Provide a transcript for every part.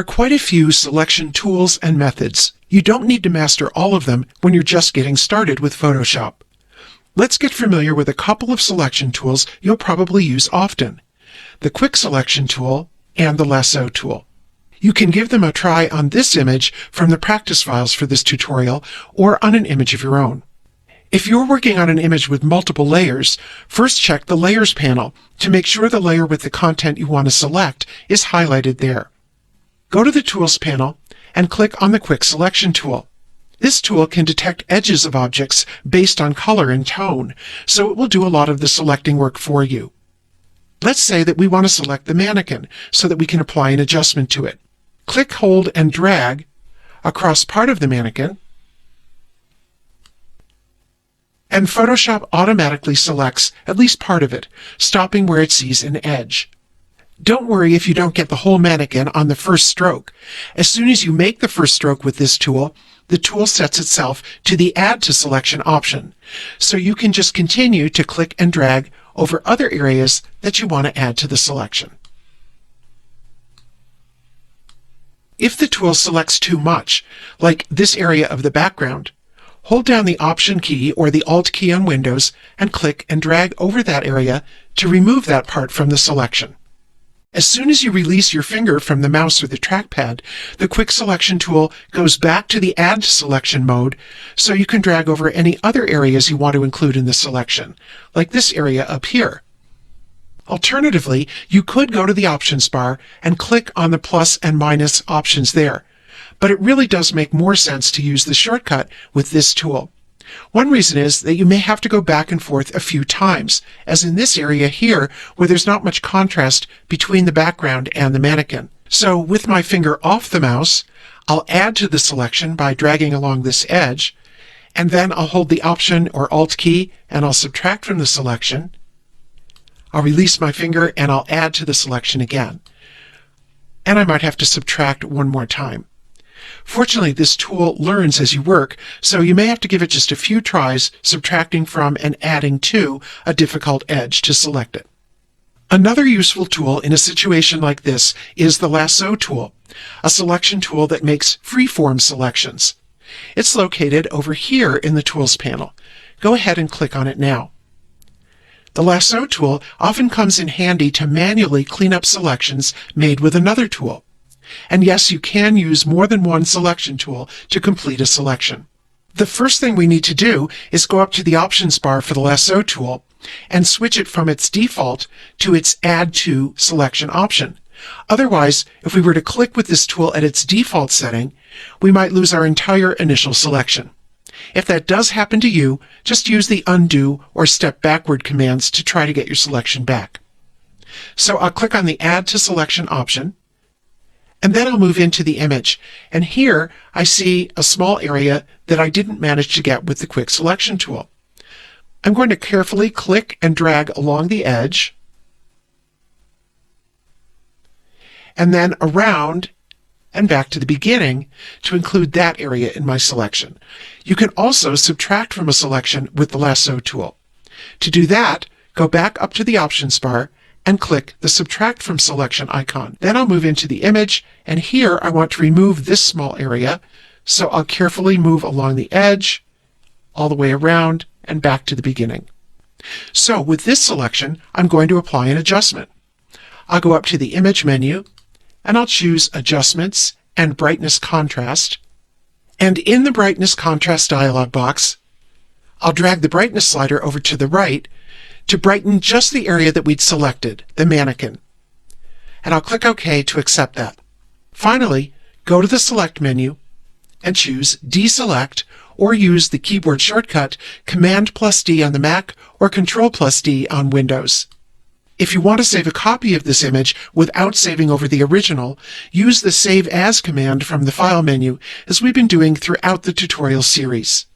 are quite a few selection tools and methods. You don't need to master all of them when you're just getting started with Photoshop. Let's get familiar with a couple of selection tools you'll probably use often: the Quick Selection tool and the Lasso tool. You can give them a try on this image from the practice files for this tutorial or on an image of your own. If you're working on an image with multiple layers, first check the Layers panel to make sure the layer with the content you want to select is highlighted there. Go to the Tools panel and click on the Quick Selection tool. This tool can detect edges of objects based on color and tone, so it will do a lot of the selecting work for you. Let's say that we want to select the mannequin so that we can apply an adjustment to it. Click, hold, and drag across part of the mannequin, and Photoshop automatically selects at least part of it, stopping where it sees an edge. Don't worry if you don't get the whole mannequin on the first stroke. As soon as you make the first stroke with this tool, the tool sets itself to the Add to Selection option, so you can just continue to click and drag over other areas that you want to add to the selection. If the tool selects too much, like this area of the background, hold down the Option key or the Alt key on Windows and click and drag over that area to remove that part from the selection. As soon as you release your finger from the mouse or the trackpad, the Quick Selection tool goes back to the Add to Selection mode, so you can drag over any other areas you want to include in the selection, like this area up here. Alternatively, you could go to the Options bar and click on the plus and minus options there, but it really does make more sense to use the shortcut with this tool. One reason is that you may have to go back and forth a few times, as in this area here where there's not much contrast between the background and the mannequin. So with my finger off the mouse, I'll add to the selection by dragging along this edge, and then I'll hold the Option or Alt key and I'll subtract from the selection. I'll release my finger and I'll add to the selection again. And I might have to subtract one more time. Fortunately, this tool learns as you work, so you may have to give it just a few tries subtracting from and adding to a difficult edge to select it. Another useful tool in a situation like this is the Lasso tool, a selection tool that makes freeform selections. It's located over here in the Tools panel. Go ahead and click on it now. The Lasso tool often comes in handy to manually clean up selections made with another tool. And yes, you can use more than one selection tool to complete a selection. The first thing we need to do is go up to the Options bar for the Lasso tool and switch it from its default to its Add to Selection option. Otherwise, if we were to click with this tool at its default setting, we might lose our entire initial selection. If that does happen to you, just use the Undo or Step Backward commands to try to get your selection back. So I'll click on the Add to Selection option, and then I'll move into the image. And here I see a small area that I didn't manage to get with the Quick Selection tool. I'm going to carefully click and drag along the edge, and then around and back to the beginning to include that area in my selection. You can also subtract from a selection with the Lasso tool. To do that, go back up to the Options bar and click the Subtract from Selection icon. Then I'll move into the image, and here I want to remove this small area, so I'll carefully move along the edge, all the way around, and back to the beginning. So with this selection, I'm going to apply an adjustment. I'll go up to the Image menu, and I'll choose Adjustments and Brightness Contrast. And in the Brightness Contrast dialog box, I'll drag the brightness slider over to the right to brighten just the area that we'd selected, the mannequin. And I'll click OK to accept that. Finally, go to the Select menu and choose Deselect, or use the keyboard shortcut Command+D on the Mac or Control+D on Windows. If you want to save a copy of this image without saving over the original, use the Save As command from the File menu, as we've been doing throughout the tutorial series.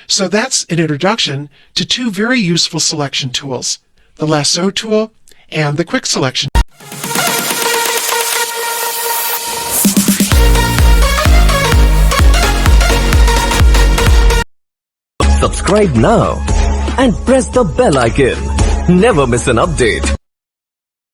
So that's an introduction to two very useful selection tools, the Lasso tool and the Quick Selection. Subscribe now and press the bell icon. Never miss an update.